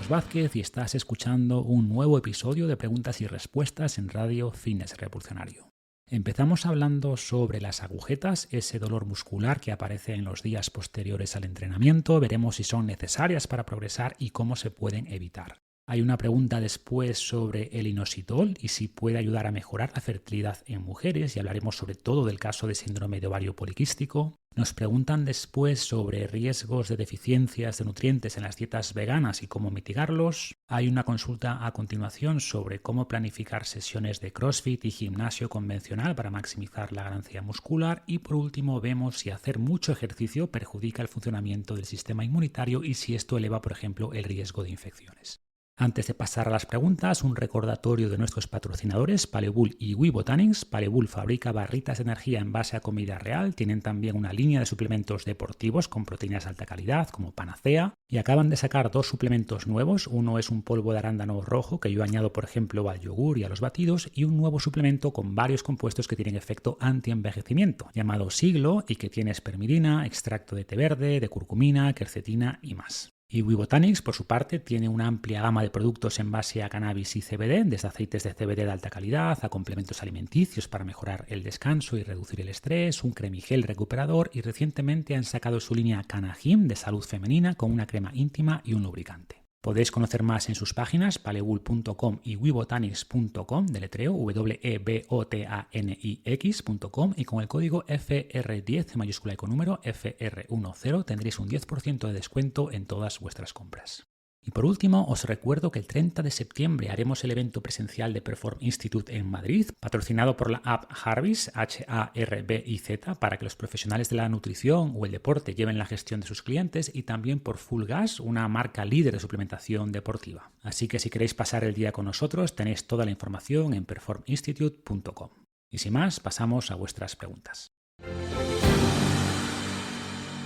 Vázquez y estás escuchando un nuevo episodio de Preguntas y Respuestas en Radio Fitness Revolucionario. Empezamos hablando sobre las agujetas, ese dolor muscular que aparece en los días posteriores al entrenamiento. Veremos si son necesarias para progresar y cómo se pueden evitar. Hay una pregunta después sobre el inositol y si puede ayudar a mejorar la fertilidad en mujeres, y hablaremos sobre todo del caso de síndrome de ovario poliquístico. Nos preguntan después sobre riesgos de deficiencias de nutrientes en las dietas veganas y cómo mitigarlos. Hay una consulta a continuación sobre cómo planificar sesiones de CrossFit y gimnasio convencional para maximizar la ganancia muscular. Y por último vemos si hacer mucho ejercicio perjudica el funcionamiento del sistema inmunitario y si esto eleva, por ejemplo, el riesgo de infecciones. Antes de pasar a las preguntas, un recordatorio de nuestros patrocinadores Paleobull y WeBotanics. Paleobull fabrica barritas de energía en base a comida real. Tienen también una línea de suplementos deportivos con proteínas de alta calidad como Panacea. Y acaban de sacar 2 suplementos nuevos. Uno es un polvo de arándano rojo que yo añado, por ejemplo, al yogur y a los batidos. Y un nuevo suplemento con varios compuestos que tienen efecto antienvejecimiento, llamado Siglo, y que tiene espermidina, extracto de té verde, de curcumina, quercetina y más. Y WeBotanics, por su parte, tiene una amplia gama de productos en base a cannabis y CBD, desde aceites de CBD de alta calidad a complementos alimenticios para mejorar el descanso y reducir el estrés, un cremigel recuperador, y recientemente han sacado su línea Canagim de salud femenina con una crema íntima y un lubricante. Podéis conocer más en sus páginas paleobull.com y webotanics.com, deletreo webotanix.com, y con el código FR10 mayúscula y con número FR10 tendréis un 10% de descuento en todas vuestras compras. Y por último, os recuerdo que el 30 de septiembre haremos el evento presencial de Perform Institute en Madrid, patrocinado por la app Harbiz, Harbiz, para que los profesionales de la nutrición o el deporte lleven la gestión de sus clientes, y también por Full Gas, una marca líder de suplementación deportiva. Así que si queréis pasar el día con nosotros, tenéis toda la información en performinstitute.com. Y sin más, pasamos a vuestras preguntas.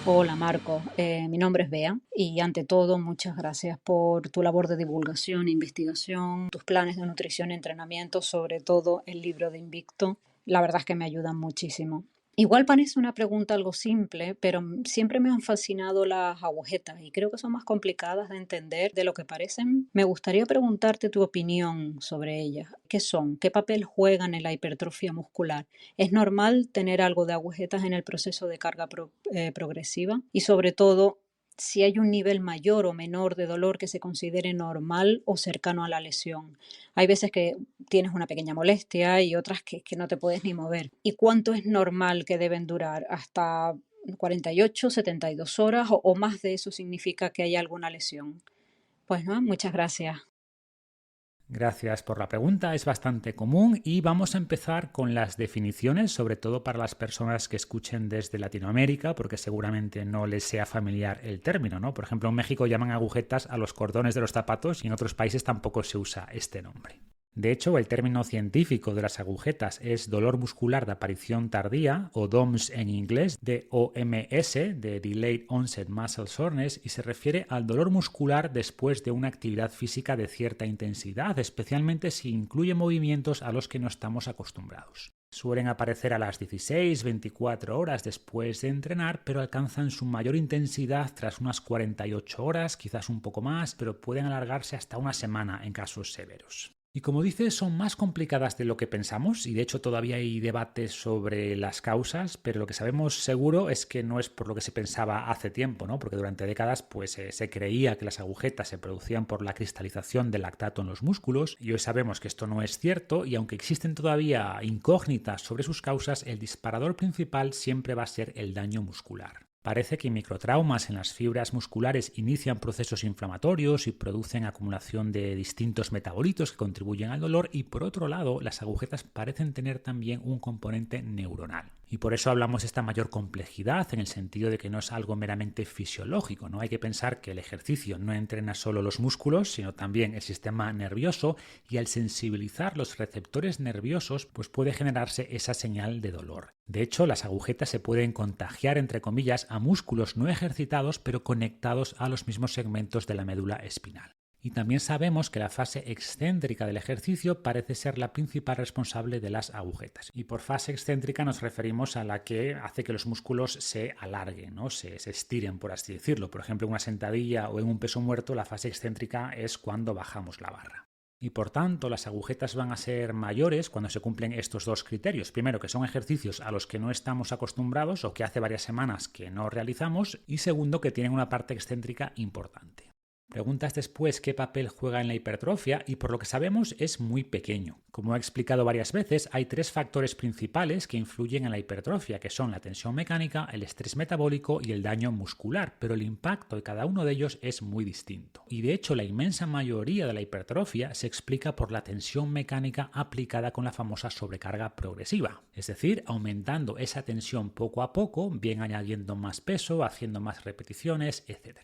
Hola Marco, mi nombre es Bea y ante todo muchas gracias por tu labor de divulgación e investigación, tus planes de nutrición y entrenamiento, sobre todo el libro de Invicto. La verdad es que me ayudan muchísimo. Igual parece una pregunta algo simple, pero siempre me han fascinado las agujetas y creo que son más complicadas de entender de lo que parecen. Me gustaría preguntarte tu opinión sobre ellas. ¿Qué son? ¿Qué papel juegan en la hipertrofia muscular? ¿Es normal tener algo de agujetas en el proceso de carga progresiva? Y sobre todo, si hay un nivel mayor o menor de dolor que se considere normal o cercano a la lesión. Hay veces que tienes una pequeña molestia y otras que no te puedes ni mover. ¿Y cuánto es normal que deben durar? ¿Hasta 48, 72 horas o más de eso significa que hay alguna lesión? Pues no, muchas gracias. Gracias por la pregunta, es bastante común y vamos a empezar con las definiciones, sobre todo para las personas que escuchen desde Latinoamérica, porque seguramente no les sea familiar el término, ¿no? Por ejemplo, en México llaman agujetas a los cordones de los zapatos y en otros países tampoco se usa este nombre. De hecho, el término científico de las agujetas es dolor muscular de aparición tardía, o DOMS en inglés, DOMS, de Delayed Onset Muscle Soreness, y se refiere al dolor muscular después de una actividad física de cierta intensidad, especialmente si incluye movimientos a los que no estamos acostumbrados. Suelen aparecer a las 16-24 horas después de entrenar, pero alcanzan su mayor intensidad tras unas 48 horas, quizás un poco más, pero pueden alargarse hasta una semana en casos severos. Y como dices, son más complicadas de lo que pensamos y de hecho todavía hay debates sobre las causas, pero lo que sabemos seguro es que no es por lo que se pensaba hace tiempo, ¿no? Porque durante décadas se creía que las agujetas se producían por la cristalización del lactato en los músculos y hoy sabemos que esto no es cierto y aunque existen todavía incógnitas sobre sus causas, el disparador principal siempre va a ser el daño muscular. Parece que microtraumas en las fibras musculares inician procesos inflamatorios y producen acumulación de distintos metabolitos que contribuyen al dolor y por otro lado las agujetas parecen tener también un componente neuronal. Y por eso hablamos de esta mayor complejidad en el sentido de que no es algo meramente fisiológico, ¿no? Hay que pensar que el ejercicio no entrena solo los músculos, sino también el sistema nervioso y al sensibilizar los receptores nerviosos pues puede generarse esa señal de dolor. De hecho, las agujetas se pueden contagiar, entre comillas, a músculos no ejercitados pero conectados a los mismos segmentos de la médula espinal. Y también sabemos que la fase excéntrica del ejercicio parece ser la principal responsable de las agujetas. Y por fase excéntrica nos referimos a la que hace que los músculos se alarguen, ¿no? se estiren, por así decirlo. Por ejemplo, en una sentadilla o en un peso muerto, la fase excéntrica es cuando bajamos la barra. Y por tanto, las agujetas van a ser mayores cuando se cumplen estos dos criterios. Primero, que son ejercicios a los que no estamos acostumbrados o que hace varias semanas que no realizamos. Y segundo, que tienen una parte excéntrica importante. Preguntas después qué papel juega en la hipertrofia y por lo que sabemos es muy pequeño. Como he explicado varias veces, hay 3 factores principales que influyen en la hipertrofia, que son la tensión mecánica, el estrés metabólico y el daño muscular, pero el impacto de cada uno de ellos es muy distinto. Y de hecho la inmensa mayoría de la hipertrofia se explica por la tensión mecánica aplicada con la famosa sobrecarga progresiva, es decir, aumentando esa tensión poco a poco, bien añadiendo más peso, haciendo más repeticiones, etc.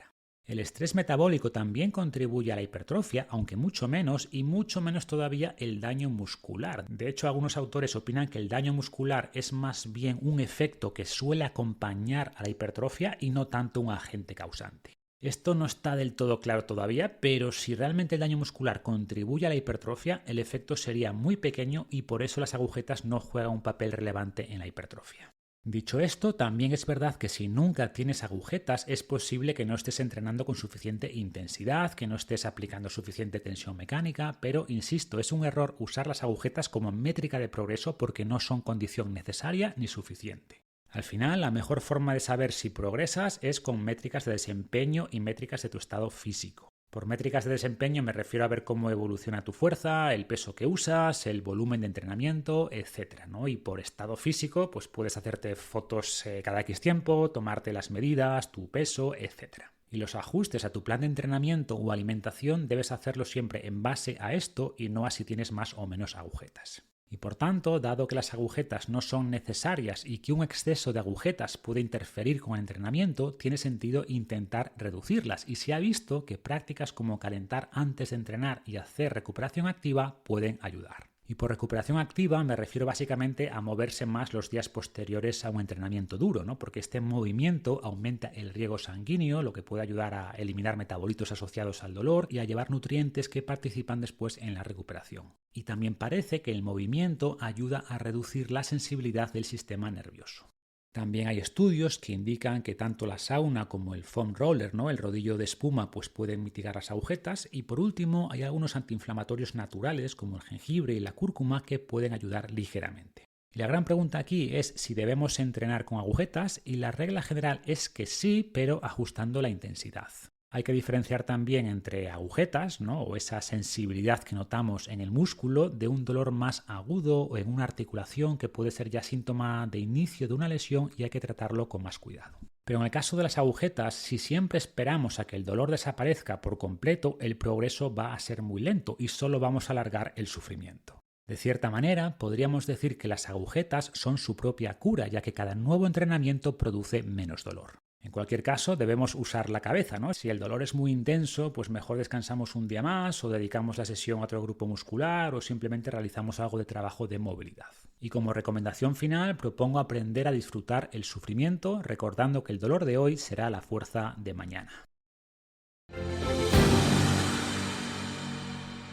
El estrés metabólico también contribuye a la hipertrofia, aunque mucho menos, y mucho menos todavía el daño muscular. De hecho, algunos autores opinan que el daño muscular es más bien un efecto que suele acompañar a la hipertrofia y no tanto un agente causante. Esto no está del todo claro todavía, pero si realmente el daño muscular contribuye a la hipertrofia, el efecto sería muy pequeño y por eso las agujetas no juegan un papel relevante en la hipertrofia. Dicho esto, también es verdad que si nunca tienes agujetas es posible que no estés entrenando con suficiente intensidad, que no estés aplicando suficiente tensión mecánica, pero insisto, es un error usar las agujetas como métrica de progreso porque no son condición necesaria ni suficiente. Al final, la mejor forma de saber si progresas es con métricas de desempeño y métricas de tu estado físico. Por métricas de desempeño me refiero a ver cómo evoluciona tu fuerza, el peso que usas, el volumen de entrenamiento, etc., ¿no? Y por estado físico, pues puedes hacerte fotos cada X tiempo, tomarte las medidas, tu peso, etc. Y los ajustes a tu plan de entrenamiento o alimentación debes hacerlo siempre en base a esto y no a si tienes más o menos agujetas. Y por tanto, dado que las agujetas no son necesarias y que un exceso de agujetas puede interferir con el entrenamiento, tiene sentido intentar reducirlas y se ha visto que prácticas como calentar antes de entrenar y hacer recuperación activa pueden ayudar. Y por recuperación activa me refiero básicamente a moverse más los días posteriores a un entrenamiento duro, ¿no? Porque este movimiento aumenta el riego sanguíneo, lo que puede ayudar a eliminar metabolitos asociados al dolor y a llevar nutrientes que participan después en la recuperación. Y también parece que el movimiento ayuda a reducir la sensibilidad del sistema nervioso. También hay estudios que indican que tanto la sauna como el foam roller, ¿no? El rodillo de espuma, pues pueden mitigar las agujetas. Y por último, hay algunos antiinflamatorios naturales como el jengibre y la cúrcuma que pueden ayudar ligeramente. Y la gran pregunta aquí es si debemos entrenar con agujetas y la regla general es que sí, pero ajustando la intensidad. Hay que diferenciar también entre agujetas, ¿no? O esa sensibilidad que notamos en el músculo de un dolor más agudo o en una articulación que puede ser ya síntoma de inicio de una lesión y hay que tratarlo con más cuidado. Pero en el caso de las agujetas, si siempre esperamos a que el dolor desaparezca por completo, el progreso va a ser muy lento y solo vamos a alargar el sufrimiento. De cierta manera, podríamos decir que las agujetas son su propia cura, ya que cada nuevo entrenamiento produce menos dolor. En cualquier caso, debemos usar la cabeza, ¿no? Si el dolor es muy intenso, pues mejor descansamos un día más o dedicamos la sesión a otro grupo muscular o simplemente realizamos algo de trabajo de movilidad. Y como recomendación final, propongo aprender a disfrutar el sufrimiento, recordando que el dolor de hoy será la fuerza de mañana.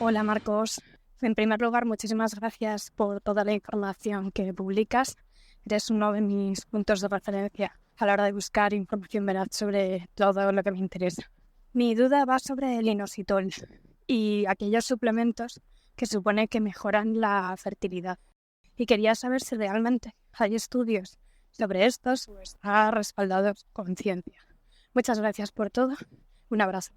Hola Marcos. En primer lugar, muchísimas gracias por toda la información que publicas. Eres uno de mis puntos de referencia a la hora de buscar información veraz sobre todo lo que me interesa. Mi duda va sobre el inositol y aquellos suplementos que supone que mejoran la fertilidad. Y quería saber si realmente hay estudios sobre estos o está respaldado con ciencia. Muchas gracias por todo. Un abrazo.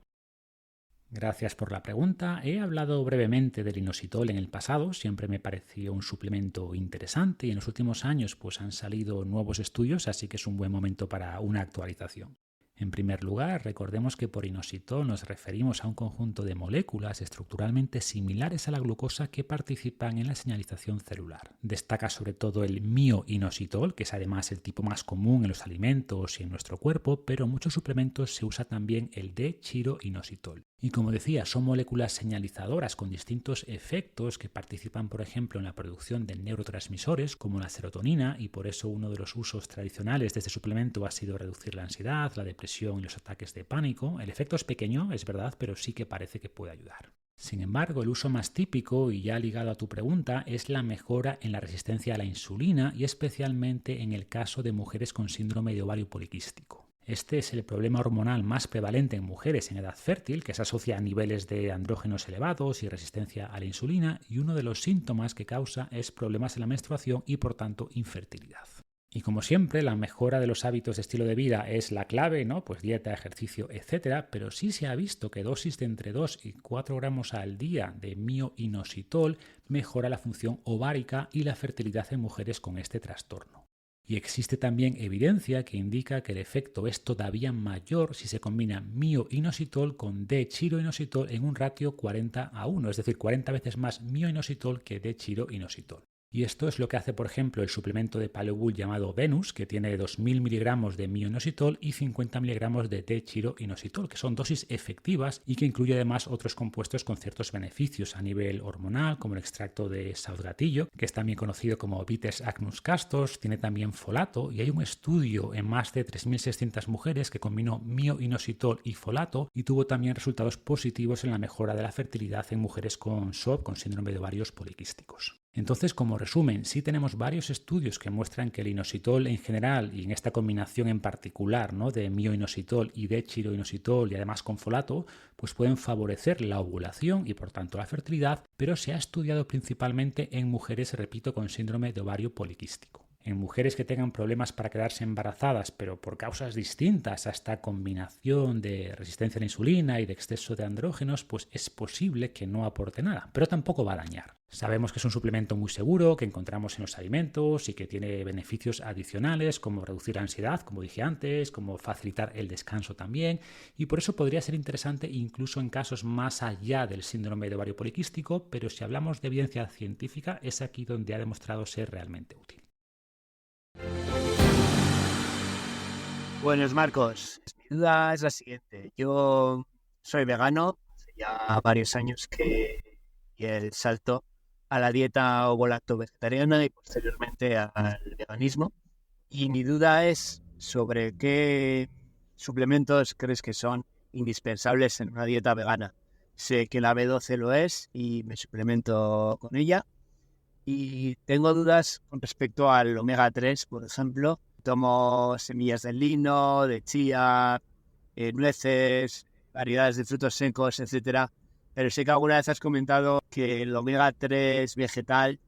Gracias por la pregunta. He hablado brevemente del inositol en el pasado, siempre me pareció un suplemento interesante y en los últimos años pues han salido nuevos estudios, así que es un buen momento para una actualización. En primer lugar, recordemos que por inositol nos referimos a un conjunto de moléculas estructuralmente similares a la glucosa que participan en la señalización celular. Destaca sobre todo el mioinositol, que es además el tipo más común en los alimentos y en nuestro cuerpo, pero en muchos suplementos se usa también el D-chiroinositol. Y como decía, son moléculas señalizadoras con distintos efectos que participan, por ejemplo, en la producción de neurotransmisores como la serotonina, y por eso uno de los usos tradicionales de este suplemento ha sido reducir la ansiedad, la depresión y los ataques de pánico. El efecto es pequeño, es verdad, pero sí que parece que puede ayudar. Sin embargo, el uso más típico, y ya ligado a tu pregunta, es la mejora en la resistencia a la insulina y especialmente en el caso de mujeres con síndrome de ovario poliquístico. Este es el problema hormonal más prevalente en mujeres en edad fértil, que se asocia a niveles de andrógenos elevados y resistencia a la insulina, y uno de los síntomas que causa es problemas en la menstruación y por tanto infertilidad. Y como siempre, la mejora de los hábitos de estilo de vida es la clave, ¿no? Pues dieta, ejercicio, etc. Pero sí se ha visto que dosis de entre 2 y 4 gramos al día de mioinositol mejora la función ovárica y la fertilidad en mujeres con este trastorno. Y existe también evidencia que indica que el efecto es todavía mayor si se combina mioinositol con D-chiroinositol en un ratio 40:1, es decir, 40 veces más mioinositol que D-chiroinositol. Y esto es lo que hace, por ejemplo, el suplemento de Paleobull llamado Venus, que tiene 2.000 miligramos de mioinositol y 50 miligramos de D-chiroinositol, que son dosis efectivas y que incluye además otros compuestos con ciertos beneficios a nivel hormonal, como el extracto de saudgatillo, que es también conocido como Vitis agnus castos, tiene también folato, y hay un estudio en más de 3.600 mujeres que combinó mioinositol y folato y tuvo también resultados positivos en la mejora de la fertilidad en mujeres con SOP, con síndrome de ovarios poliquísticos. Entonces, como resumen, sí tenemos varios estudios que muestran que el inositol en general y en esta combinación en particular, ¿no?, de mioinositol y de chiroinositol y además con folato, pues pueden favorecer la ovulación y por tanto la fertilidad, pero se ha estudiado principalmente en mujeres, repito, con síndrome de ovario poliquístico. En mujeres que tengan problemas para quedarse embarazadas, pero por causas distintas a esta combinación de resistencia a la insulina y de exceso de andrógenos, pues es posible que no aporte nada, pero tampoco va a dañar. Sabemos que es un suplemento muy seguro, que encontramos en los alimentos y que tiene beneficios adicionales como reducir la ansiedad, como dije antes, como facilitar el descanso también, y por eso podría ser interesante incluso en casos más allá del síndrome de ovario poliquístico, pero si hablamos de evidencia científica es aquí donde ha demostrado ser realmente útil. Buenos, Marcos. Mi duda es la siguiente. Yo soy vegano, hace ya varios años que di el salto a la dieta ovo-lacto-vegetariana y posteriormente al veganismo. Y mi duda es sobre qué suplementos crees que son indispensables en una dieta vegana. Sé que la B12 lo es y me suplemento con ella. Y tengo dudas con respecto al omega 3, por ejemplo. Tomo semillas de lino, de chía, nueces, variedades de frutos secos, etcétera. Pero sé que alguna vez has comentado que el omega 3 vegetal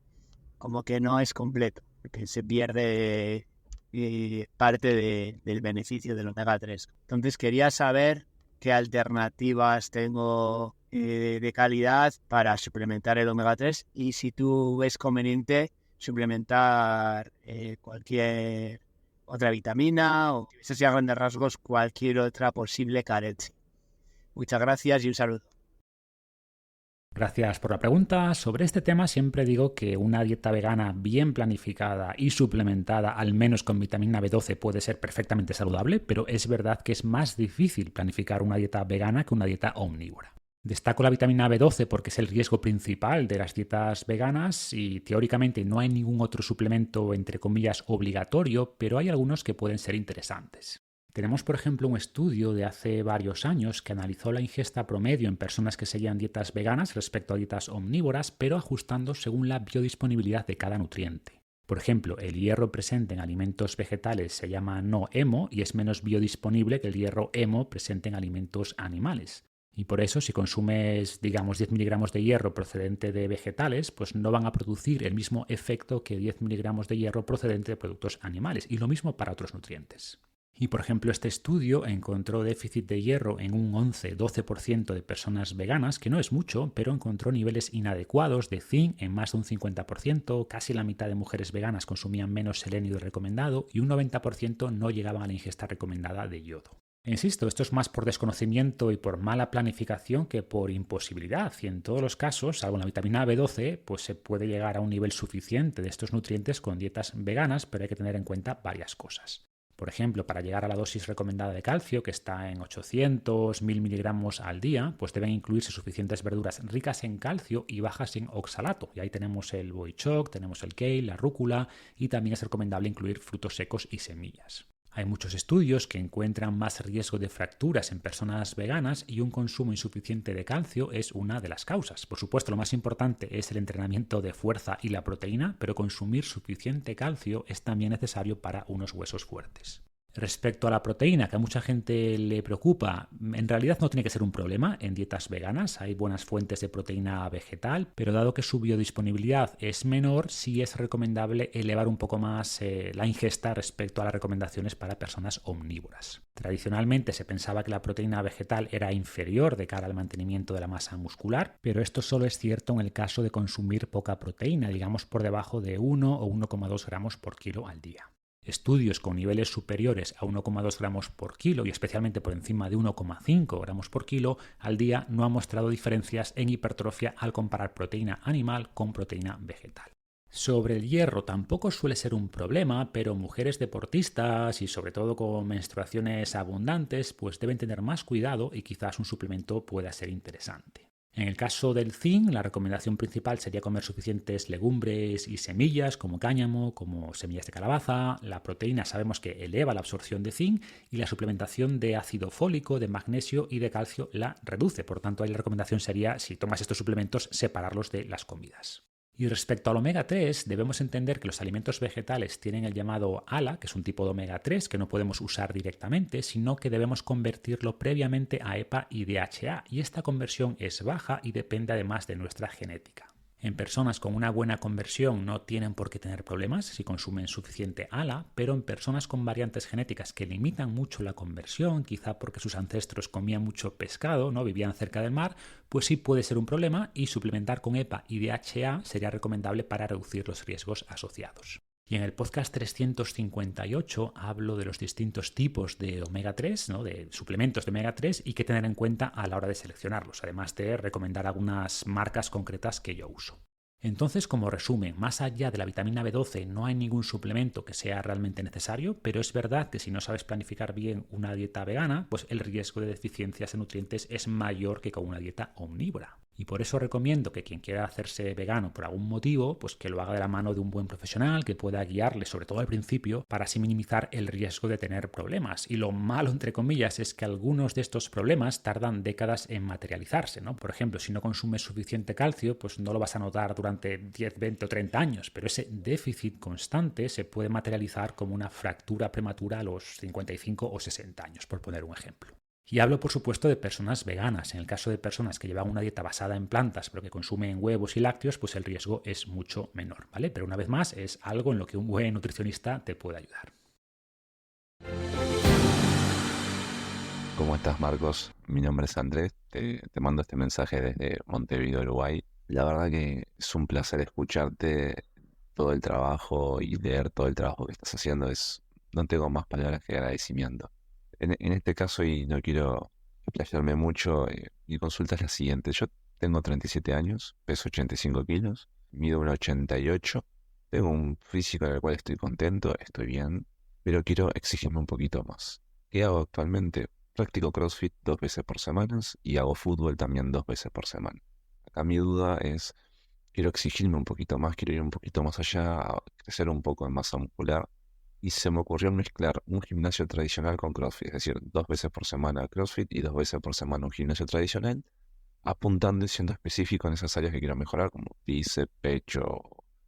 como que no es completo, que se pierde parte del beneficio del omega 3. Entonces quería saber qué alternativas tengo de calidad para suplementar el omega 3 y si tú ves conveniente suplementar cualquier otra vitamina o, si ves a grandes rasgos, cualquier otra posible carencia. Muchas gracias y un saludo. Gracias por la pregunta. Sobre este tema siempre digo que una dieta vegana bien planificada y suplementada al menos con vitamina B12 puede ser perfectamente saludable, pero es verdad que es más difícil planificar una dieta vegana que una dieta omnívora. Destaco la vitamina B12 porque es el riesgo principal de las dietas veganas y teóricamente no hay ningún otro suplemento entre comillas obligatorio, pero hay algunos que pueden ser interesantes. Tenemos, por ejemplo, un estudio de hace varios años que analizó la ingesta promedio en personas que seguían dietas veganas respecto a dietas omnívoras, pero ajustando según la biodisponibilidad de cada nutriente. Por ejemplo, el hierro presente en alimentos vegetales se llama no hemo y es menos biodisponible que el hierro hemo presente en alimentos animales. Y por eso, si consumes, digamos, 10 miligramos de hierro procedente de vegetales, pues no van a producir el mismo efecto que 10 miligramos de hierro procedente de productos animales. Y lo mismo para otros nutrientes. Y, por ejemplo, este estudio encontró déficit de hierro en un 11-12% de personas veganas, que no es mucho, pero encontró niveles inadecuados de zinc en más de un 50%, casi la mitad de mujeres veganas consumían menos selenio del recomendado y un 90% no llegaban a la ingesta recomendada de yodo. Insisto, esto es más por desconocimiento y por mala planificación que por imposibilidad, y en todos los casos, salvo la vitamina B12, pues se puede llegar a un nivel suficiente de estos nutrientes con dietas veganas, pero hay que tener en cuenta varias cosas. Por ejemplo, para llegar a la dosis recomendada de calcio, que está en 800-1000 miligramos al día, pues deben incluirse suficientes verduras ricas en calcio y bajas en oxalato. Y ahí tenemos el boichoc, tenemos el kale, la rúcula y también es recomendable incluir frutos secos y semillas. Hay muchos estudios que encuentran más riesgo de fracturas en personas veganas y un consumo insuficiente de calcio es una de las causas. Por supuesto, lo más importante es el entrenamiento de fuerza y la proteína, pero consumir suficiente calcio es también necesario para unos huesos fuertes. Respecto a la proteína, que a mucha gente le preocupa, en realidad no tiene que ser un problema en dietas veganas. Hay buenas fuentes de proteína vegetal, pero dado que su biodisponibilidad es menor, sí es recomendable elevar un poco más la ingesta respecto a las recomendaciones para personas omnívoras. Tradicionalmente se pensaba que la proteína vegetal era inferior de cara al mantenimiento de la masa muscular, pero esto solo es cierto en el caso de consumir poca proteína, digamos por debajo de 1 o 1,2 gramos por kilo al día. Estudios con niveles superiores a 1,2 gramos por kilo y especialmente por encima de 1,5 gramos por kilo al día no han mostrado diferencias en hipertrofia al comparar proteína animal con proteína vegetal. Sobre el hierro tampoco suele ser un problema, pero mujeres deportistas y sobre todo con menstruaciones abundantes pues deben tener más cuidado y quizás un suplemento pueda ser interesante. En el caso del zinc, la recomendación principal sería comer suficientes legumbres y semillas como cáñamo, como semillas de calabaza. La proteína sabemos que eleva la absorción de zinc y la suplementación de ácido fólico, de magnesio y de calcio la reduce. Por tanto, ahí la recomendación sería, si tomas estos suplementos, separarlos de las comidas. Y respecto al omega 3, debemos entender que los alimentos vegetales tienen el llamado ALA, que es un tipo de omega 3 que no podemos usar directamente, sino que debemos convertirlo previamente a EPA y DHA, y esta conversión es baja y depende además de nuestra genética. En personas con una buena conversión no tienen por qué tener problemas si consumen suficiente ALA, pero en personas con variantes genéticas que limitan mucho la conversión, quizá porque sus ancestros comían mucho pescado, no vivían cerca del mar, pues sí puede ser un problema y suplementar con EPA y DHA sería recomendable para reducir los riesgos asociados. Y en el podcast 358 hablo de los distintos tipos de omega 3, ¿no? De suplementos de omega 3 y qué tener en cuenta a la hora de seleccionarlos, además de recomendar algunas marcas concretas que yo uso. Entonces, como resumen, más allá de la vitamina B12 no hay ningún suplemento que sea realmente necesario, pero es verdad que si no sabes planificar bien una dieta vegana, pues el riesgo de deficiencias de nutrientes es mayor que con una dieta omnívora. Y por eso recomiendo que quien quiera hacerse vegano por algún motivo, pues que lo haga de la mano de un buen profesional que pueda guiarle, sobre todo al principio, para así minimizar el riesgo de tener problemas. Y lo malo, entre comillas, es que algunos de estos problemas tardan décadas en materializarse, ¿no? Por ejemplo, si no consumes suficiente calcio, pues no lo vas a notar durante 10, 20 o 30 años, pero ese déficit constante se puede materializar como una fractura prematura a los 55 o 60 años, por poner un ejemplo. Y hablo, por supuesto, de personas veganas. En el caso de personas que llevan una dieta basada en plantas, pero que consumen huevos y lácteos, pues el riesgo es mucho menor, ¿vale? Pero una vez más, es algo en lo que un buen nutricionista te puede ayudar. ¿Cómo estás, Marcos? Mi nombre es Andrés. Te mando este mensaje desde Montevideo, Uruguay. La verdad que es un placer escucharte todo el trabajo y leer todo el trabajo que estás haciendo. No tengo más palabras que agradecimiento. En este caso, y no quiero explayarme mucho, mi consulta es la siguiente. Yo tengo 37 años, peso 85 kilos, mido 1,88, tengo un físico en el cual estoy contento, estoy bien, pero quiero exigirme un poquito más. ¿Qué hago actualmente? Practico CrossFit 2 veces por semana y hago fútbol también 2 veces por semana. Acá mi duda es, quiero exigirme un poquito más, quiero ir un poquito más allá, a crecer un poco en masa muscular. Y se me ocurrió mezclar un gimnasio tradicional con CrossFit, es decir, 2 veces por semana CrossFit y 2 veces por semana un gimnasio tradicional, apuntando y siendo específico en esas áreas que quiero mejorar, como bíceps, pecho,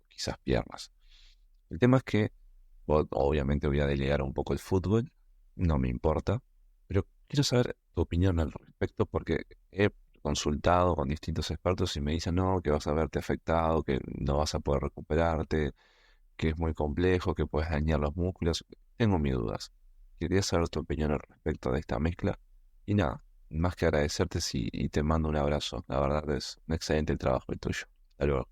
quizás piernas. El tema es que obviamente voy a delegar un poco el fútbol, no me importa, pero quiero saber tu opinión al respecto porque he consultado con distintos expertos y me dicen no, que vas a verte afectado, que no vas a poder recuperarte, que es muy complejo, que puedes dañar los músculos. Tengo mis dudas. Quería saber tu opinión al respecto de esta mezcla. Y nada, más que agradecerte y te mando un abrazo. La verdad es un excelente el trabajo el tuyo. Hasta luego.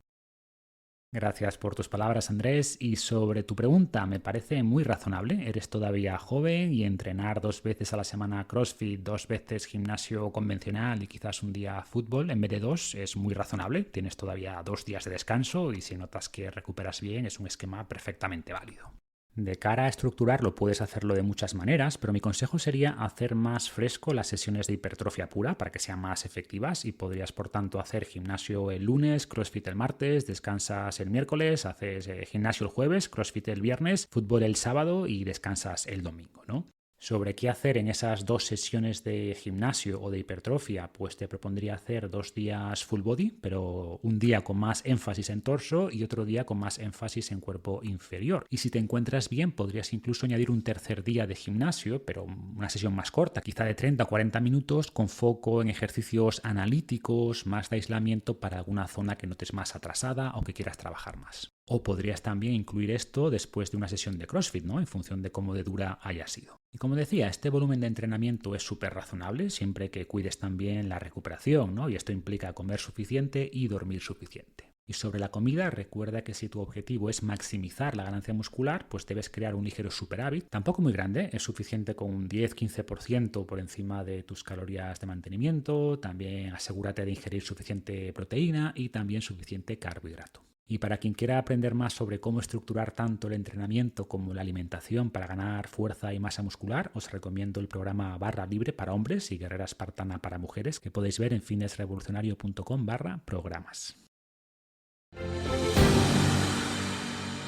Gracias por tus palabras, Andrés. Y sobre tu pregunta, me parece muy razonable. Eres todavía joven y entrenar 2 veces a la semana CrossFit, 2 veces gimnasio convencional y quizás un día fútbol en vez de 2 es muy razonable. Tienes todavía 2 días de descanso y si notas que recuperas bien es un esquema perfectamente válido. De cara a estructurarlo puedes hacerlo de muchas maneras, pero mi consejo sería hacer más fresco las sesiones de hipertrofia pura para que sean más efectivas y podrías por tanto hacer gimnasio el lunes, CrossFit el martes, descansas el miércoles, haces gimnasio el jueves, CrossFit el viernes, fútbol el sábado y descansas el domingo, ¿no? Sobre qué hacer en esas 2 sesiones de gimnasio o de hipertrofia, pues te propondría hacer 2 días full body, pero un día con más énfasis en torso y otro día con más énfasis en cuerpo inferior. Y si te encuentras bien, podrías incluso añadir un tercer día de gimnasio, pero una sesión más corta, quizá de 30 o 40 minutos, con foco en ejercicios analíticos, más de aislamiento para alguna zona que notes más atrasada o que quieras trabajar más. O podrías también incluir esto después de una sesión de CrossFit, ¿no? En función de cómo de dura haya sido. Y como decía, este volumen de entrenamiento es súper razonable siempre que cuides también la recuperación, ¿no? Y esto implica comer suficiente y dormir suficiente. Y sobre la comida, recuerda que si tu objetivo es maximizar la ganancia muscular, pues debes crear un ligero superávit, tampoco muy grande, es suficiente con un 10-15% por encima de tus calorías de mantenimiento, también asegúrate de ingerir suficiente proteína y también suficiente carbohidrato. Y para quien quiera aprender más sobre cómo estructurar tanto el entrenamiento como la alimentación para ganar fuerza y masa muscular, os recomiendo el programa Barra Libre para hombres y Guerrera Espartana para mujeres, que podéis ver en fitnessrevolucionario.com/programas.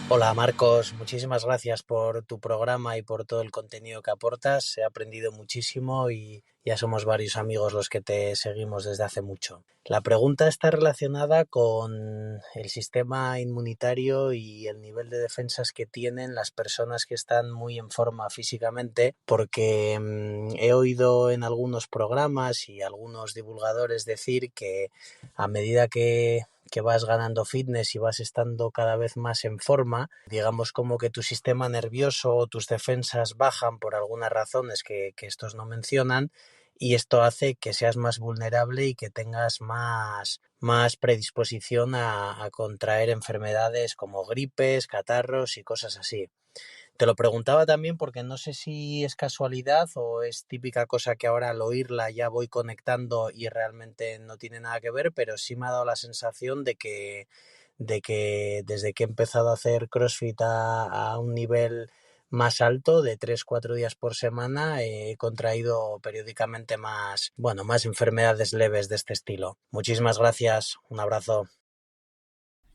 Hola Marcos, muchísimas gracias por tu programa y por todo el contenido que aportas. He aprendido muchísimo y ya somos varios amigos los que te seguimos desde hace mucho. La pregunta está relacionada con el sistema inmunitario y el nivel de defensas que tienen las personas que están muy en forma físicamente, porque he oído en algunos programas y algunos divulgadores decir que a medida que vas ganando fitness y vas estando cada vez más en forma, digamos como que tu sistema nervioso o tus defensas bajan por algunas razones que estos no mencionan, y esto hace que seas más vulnerable y que tengas más predisposición a contraer enfermedades como gripes, catarros y cosas así. Te lo preguntaba también porque no sé si es casualidad o es típica cosa que ahora al oírla ya voy conectando y realmente no tiene nada que ver, pero sí me ha dado la sensación de que desde que he empezado a hacer CrossFit a un nivel más alto, de 3-4 días por semana, he contraído periódicamente más enfermedades leves de este estilo. Muchísimas gracias, un abrazo.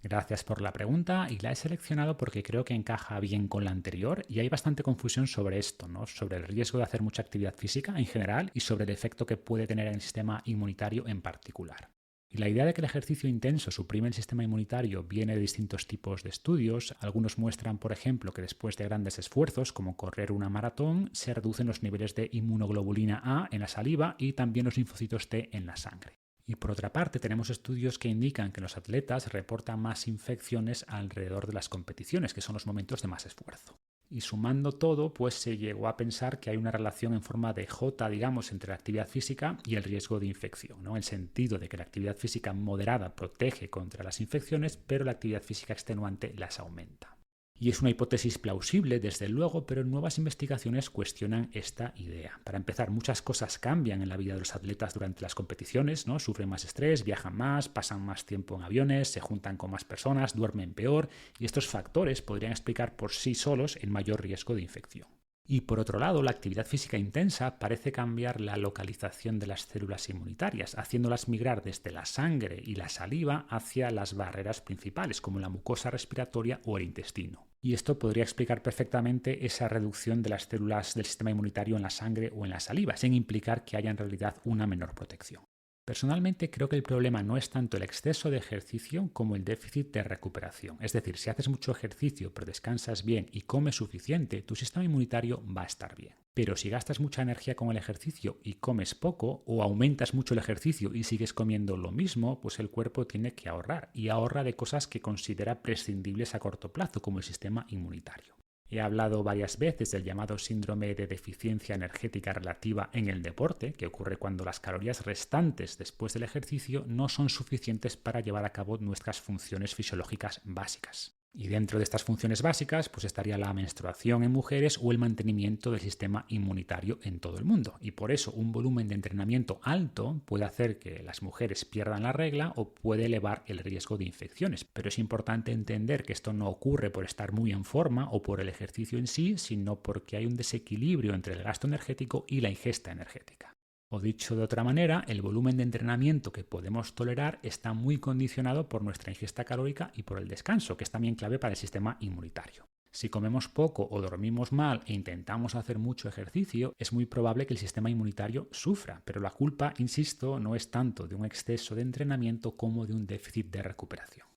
Gracias por la pregunta y la he seleccionado porque creo que encaja bien con la anterior y hay bastante confusión sobre esto, ¿no? Sobre el riesgo de hacer mucha actividad física en general y sobre el efecto que puede tener en el sistema inmunitario en particular. Y la idea de que el ejercicio intenso suprime el sistema inmunitario viene de distintos tipos de estudios. Algunos muestran, por ejemplo, que después de grandes esfuerzos, como correr una maratón, se reducen los niveles de inmunoglobulina A en la saliva y también los linfocitos T en la sangre. Y por otra parte, tenemos estudios que indican que los atletas reportan más infecciones alrededor de las competiciones, que son los momentos de más esfuerzo. Y sumando todo, pues se llegó a pensar que hay una relación en forma de J, digamos, entre la actividad física y el riesgo de infección, ¿no? En el sentido de que la actividad física moderada protege contra las infecciones, pero la actividad física extenuante las aumenta. Y es una hipótesis plausible, desde luego, pero nuevas investigaciones cuestionan esta idea. Para empezar, muchas cosas cambian en la vida de los atletas durante las competiciones, ¿no? Sufren más estrés, viajan más, pasan más tiempo en aviones, se juntan con más personas, duermen peor, y estos factores podrían explicar por sí solos el mayor riesgo de infección. Y por otro lado, la actividad física intensa parece cambiar la localización de las células inmunitarias, haciéndolas migrar desde la sangre y la saliva hacia las barreras principales, como la mucosa respiratoria o el intestino. Y esto podría explicar perfectamente esa reducción de las células del sistema inmunitario en la sangre o en la saliva, sin implicar que haya en realidad una menor protección. Personalmente creo que el problema no es tanto el exceso de ejercicio como el déficit de recuperación. Es decir, si haces mucho ejercicio pero descansas bien y comes suficiente, tu sistema inmunitario va a estar bien. Pero si gastas mucha energía con el ejercicio y comes poco, o aumentas mucho el ejercicio y sigues comiendo lo mismo, pues el cuerpo tiene que ahorrar, y ahorra de cosas que considera prescindibles a corto plazo, como el sistema inmunitario. He hablado varias veces del llamado síndrome de deficiencia energética relativa en el deporte, que ocurre cuando las calorías restantes después del ejercicio no son suficientes para llevar a cabo nuestras funciones fisiológicas básicas. Y dentro de estas funciones básicas, pues estaría la menstruación en mujeres o el mantenimiento del sistema inmunitario en todo el mundo. Y por eso un volumen de entrenamiento alto puede hacer que las mujeres pierdan la regla o puede elevar el riesgo de infecciones. Pero es importante entender que esto no ocurre por estar muy en forma o por el ejercicio en sí, sino porque hay un desequilibrio entre el gasto energético y la ingesta energética. O dicho de otra manera, el volumen de entrenamiento que podemos tolerar está muy condicionado por nuestra ingesta calórica y por el descanso, que es también clave para el sistema inmunitario. Si comemos poco o dormimos mal e intentamos hacer mucho ejercicio, es muy probable que el sistema inmunitario sufra, pero la culpa, insisto, no es tanto de un exceso de entrenamiento como de un déficit de recuperación.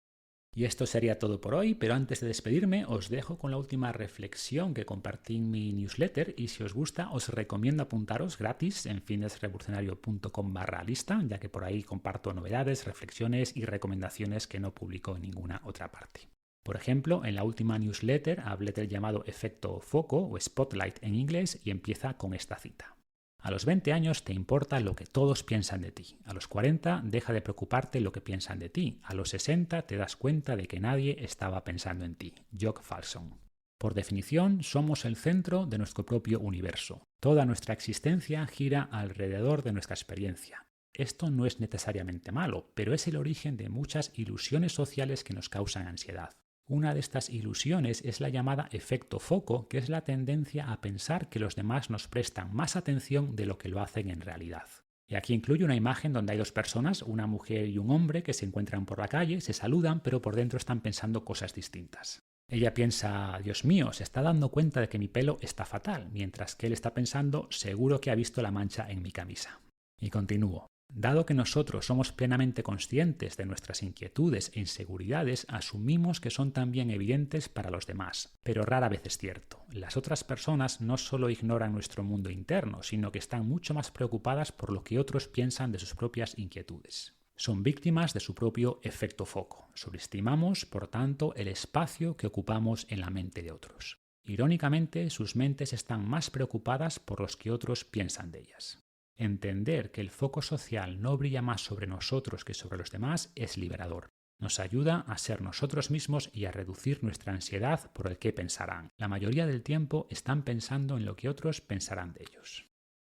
Y esto sería todo por hoy, pero antes de despedirme os dejo con la última reflexión que compartí en mi newsletter y si os gusta os recomiendo apuntaros gratis en fitnessrevolucionario.com/lista, ya que por ahí comparto novedades, reflexiones y recomendaciones que no publico en ninguna otra parte. Por ejemplo, en la última newsletter hablé del llamado efecto foco o spotlight en inglés y empieza con esta cita. A los 20 años te importa lo que todos piensan de ti. A los 40 deja de preocuparte lo que piensan de ti. A los 60 te das cuenta de que nadie estaba pensando en ti. Jock Falson. Por definición, somos el centro de nuestro propio universo. Toda nuestra existencia gira alrededor de nuestra experiencia. Esto no es necesariamente malo, pero es el origen de muchas ilusiones sociales que nos causan ansiedad. Una de estas ilusiones es la llamada efecto foco, que es la tendencia a pensar que los demás nos prestan más atención de lo que lo hacen en realidad. Y aquí incluye una imagen donde hay dos personas, una mujer y un hombre, que se encuentran por la calle, se saludan, pero por dentro están pensando cosas distintas. Ella piensa, Dios mío, se está dando cuenta de que mi pelo está fatal, mientras que él está pensando, seguro que ha visto la mancha en mi camisa. Y continúo. Dado que nosotros somos plenamente conscientes de nuestras inquietudes e inseguridades, asumimos que son también evidentes para los demás. Pero rara vez es cierto. Las otras personas no solo ignoran nuestro mundo interno, sino que están mucho más preocupadas por lo que otros piensan de sus propias inquietudes. Son víctimas de su propio efecto foco. Subestimamos, por tanto, el espacio que ocupamos en la mente de otros. Irónicamente, sus mentes están más preocupadas por los que otros piensan de ellas. Entender que el foco social no brilla más sobre nosotros que sobre los demás es liberador. Nos ayuda a ser nosotros mismos y a reducir nuestra ansiedad por el qué pensarán. La mayoría del tiempo están pensando en lo que otros pensarán de ellos.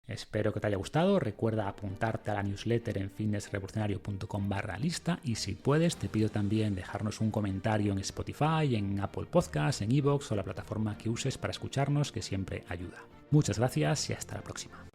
Espero que te haya gustado. Recuerda apuntarte a la newsletter en fitnessrevolucionario.com/lista y si puedes te pido también dejarnos un comentario en Spotify, en Apple Podcasts, en iVoox o la plataforma que uses para escucharnos, que siempre ayuda. Muchas gracias y hasta la próxima.